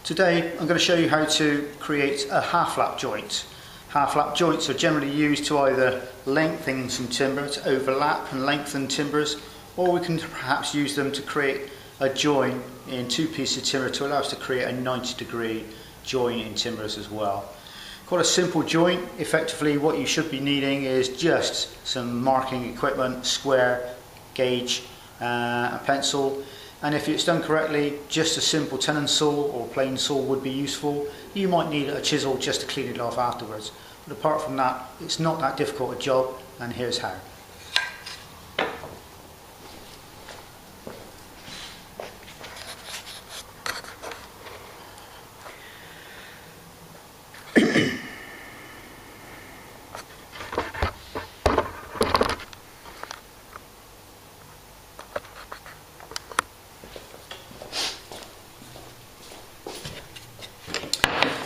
Today I'm going to show you how to create a half lap joint. Half lap joints are generally used to either lengthen some timber, to overlap and lengthen timbers, or we can perhaps use them to create a join in two pieces of timber to allow us to create a 90-degree join in timbers as well. Quite a simple joint. Effectively what you should be needing is just some marking equipment, square, gauge, a pencil, and if it's done correctly, just a simple tenon saw or plain saw would be useful. You might need a chisel just to clean it off afterwards, but apart from that it's not that difficult a job, and here's how.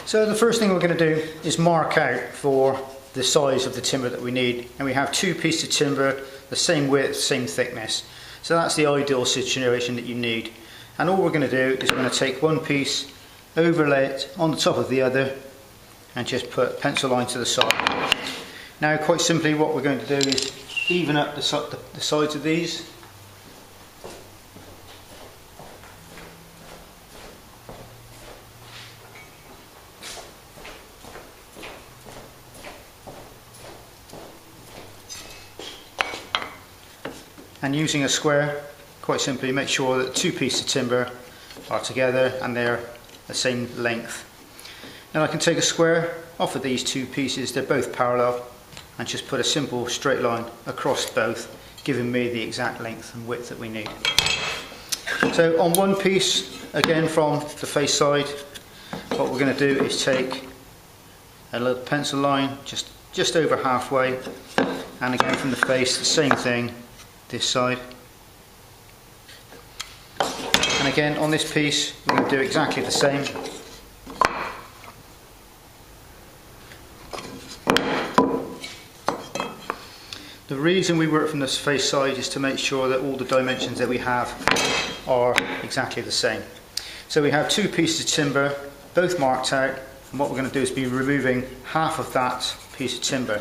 So the first thing we're going to do is mark out for the size of the timber that we need, and we have two pieces of timber the same width, same thickness, so that's the ideal situation that you need. And all we're going to do is we're going to take one piece, overlay it on the top of the other, and just put a pencil line to the side. Now quite simply what we're going to do is even up the sides of these. And using a square, quite simply make sure that two pieces of timber are together and they're the same length. Now I can take a square off of these two pieces, they're both parallel, and just put a simple straight line across both, giving me the exact length and width that we need. So on one piece, again from the face side, what we're going to do is take a little pencil line just over halfway, and again from the face the same thing this side, and again on this piece we're going to do exactly the same. The reason we work from this face side is to make sure that all the dimensions that we have are exactly the same. So we have two pieces of timber, both marked out, and what we're going to do is be removing half of that piece of timber.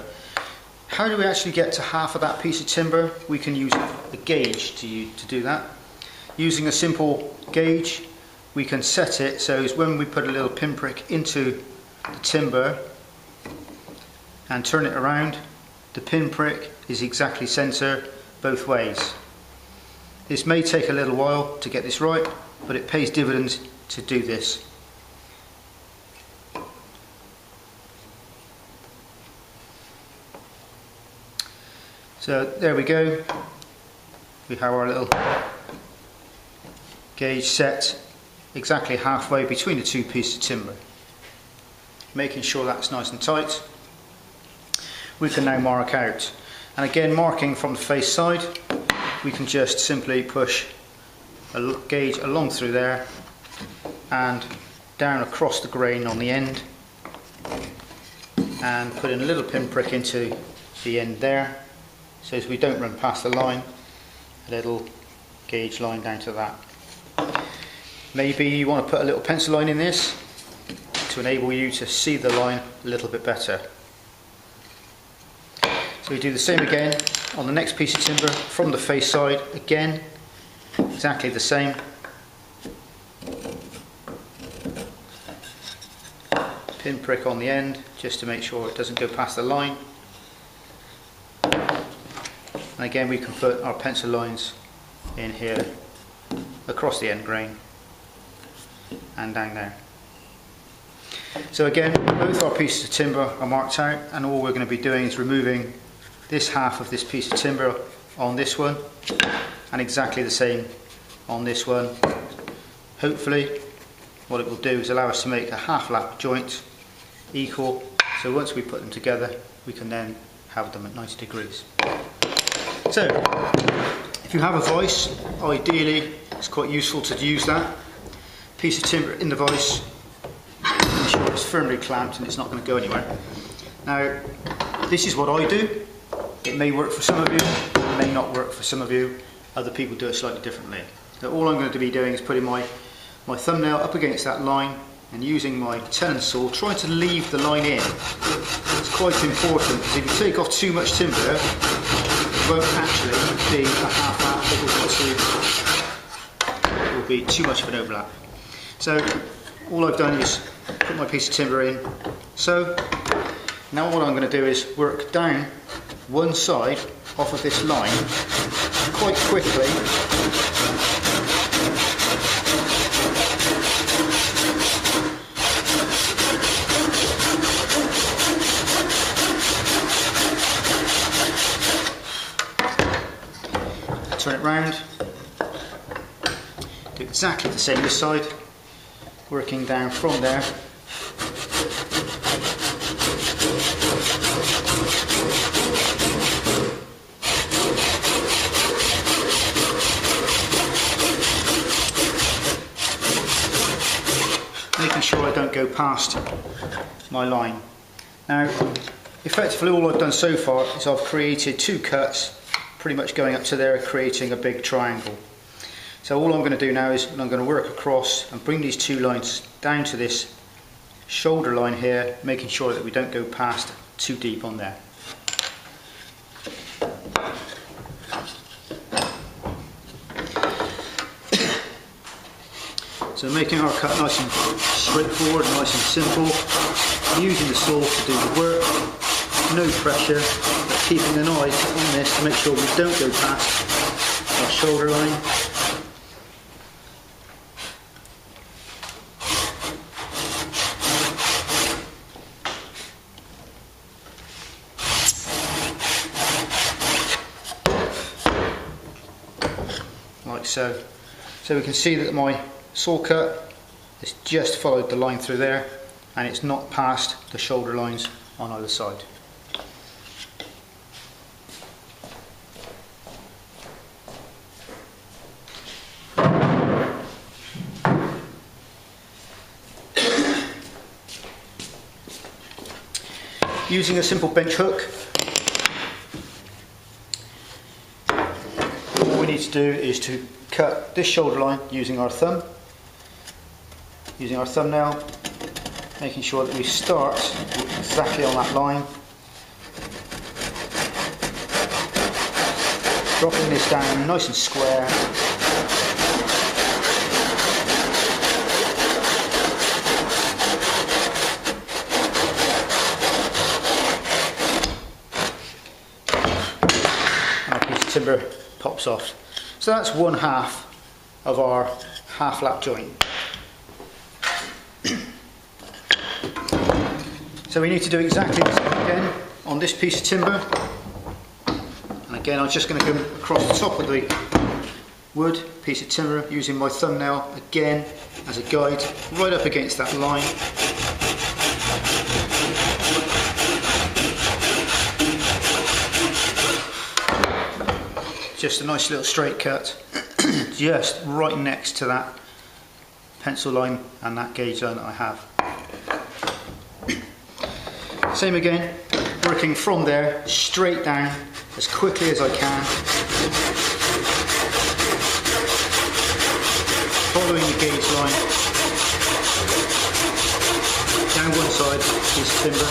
How do we actually get to half of that piece of timber? We can use a gauge to do that. Using a simple gauge, we can set it so as when we put a little pinprick into the timber and turn it around, the pinprick is exactly centre both ways. This may take a little while to get this right, but it pays dividends to do this. So there we go, we have our little gauge set exactly halfway between the two pieces of timber. Making sure that's nice and tight, we can now mark out. And again, marking from the face side, we can just simply push a gauge along through there and down across the grain on the end, and put in a little pinprick into the end there, so as we don't run past the line, a little gauge line down to that. Maybe you want to put a little pencil line in this to enable you to see the line a little bit better. So we do the same again on the next piece of timber from the face side, again exactly the same. Pinprick on the end just to make sure it doesn't go past the line. And again we can put our pencil lines in here across the end grain and down there. So again, both our pieces of timber are marked out, and all we're going to be doing is removing this half of this piece of timber on this one, and exactly the same on this one. Hopefully what it will do is allow us to make a half lap joint equal, so once we put them together we can then have them at 90 degrees. So, if you have a vise, ideally it's quite useful to use that piece of timber in the vise, ensure it's firmly clamped and it's not going to go anywhere. Now, this is what I do. It may work for some of you, it may not work for some of you. Other people do it slightly differently. So all I'm going to be doing is putting my thumbnail up against that line and using my tenon saw, trying to leave the line in. It's quite important, because if you take off too much timber, it won't actually be a half lap. It will be too much of an overlap. So all I've done is put my piece of timber in. So now what I'm going to do is work down one side off of this line quite quickly. Turn it round, do exactly the same this side, working down from there. Making sure I don't go past my line. Now, effectively all I've done so far is I've created two cuts, pretty much going up to there, creating a big triangle. So all I'm going to do now is I'm going to work across and bring these two lines down to this shoulder line here, making sure that we don't go past too deep on there. So making our cut nice and straightforward, nice and simple, using the saw to do the work, no pressure, but keeping an eye on this to make sure we don't go past our shoulder line. Like so. So we can see that my saw cut has just followed the line through there, and it's not past the shoulder lines on either side. Using a simple bench hook, all we need to do is to cut this shoulder line using our thumb, using our thumbnail, making sure that we start exactly on that line, dropping this down nice and square. Timber pops off. So that's one half of our half lap joint. So we need to do exactly the same again on this piece of timber. And again, I'm just going to go across the top of the wood piece of timber using my thumbnail again as a guide, right up against that line. Just a nice little straight cut, just right next to that pencil line and that gauge line that I have. Same again, working from there straight down as quickly as I can, following the gauge line down one side of this timber,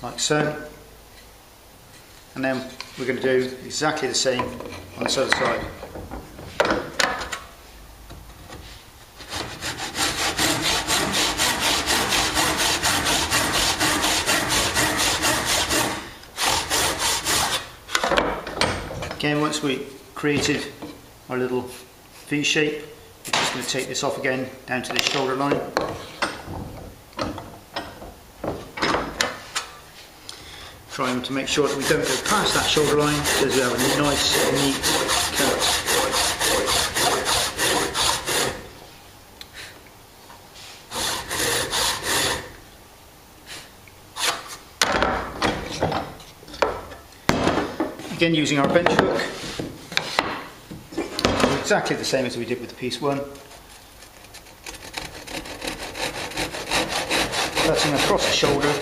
like so. And then we're going to do exactly the same on this other side. Again, once we created our little V shape, we're just going to take this off again down to this shoulder line. Trying to make sure that we don't go past that shoulder line, because we have a nice, neat cut. Again, using our bench hook, exactly the same as we did with the piece one. Cutting across the shoulder.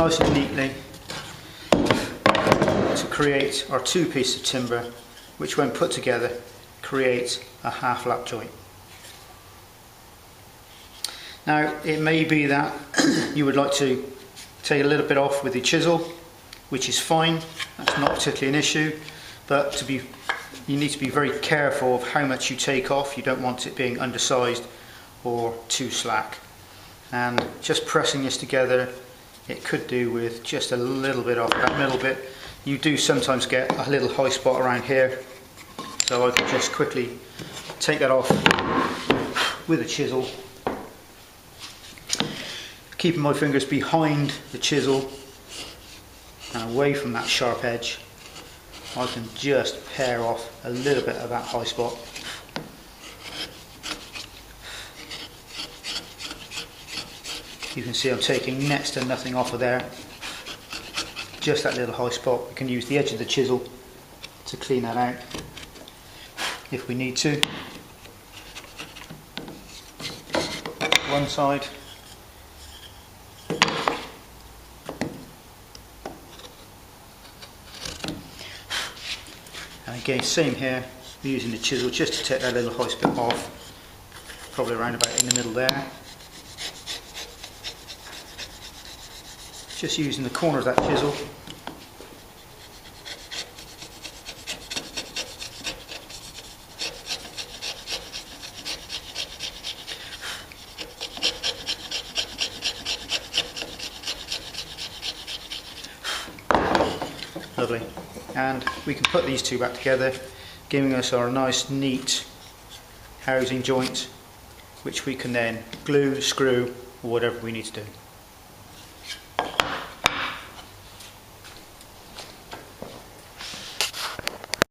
nice and neatly to create our two pieces of timber, which when put together creates a half lap joint. Now it may be that you would like to take a little bit off with the chisel, which is fine, that's not particularly an issue, but you need to be very careful of how much you take off. You don't want it being undersized or too slack. And just pressing this together, it could do with just a little bit off that middle bit. You do sometimes get a little high spot around here, so I can just quickly take that off with a chisel, keeping my fingers behind the chisel and away from that sharp edge. I can just pare off a little bit of that high spot. You can see I'm taking next to nothing off of there, just that little high spot. We can use the edge of the chisel to clean that out if we need to. One side. And again, same here, we're using the chisel just to take that little high spot off, probably around about in the middle there. Just using the corner of that chisel. Lovely. And we can put these two back together, giving us our nice neat housing joint, which we can then glue, screw, or whatever we need to do.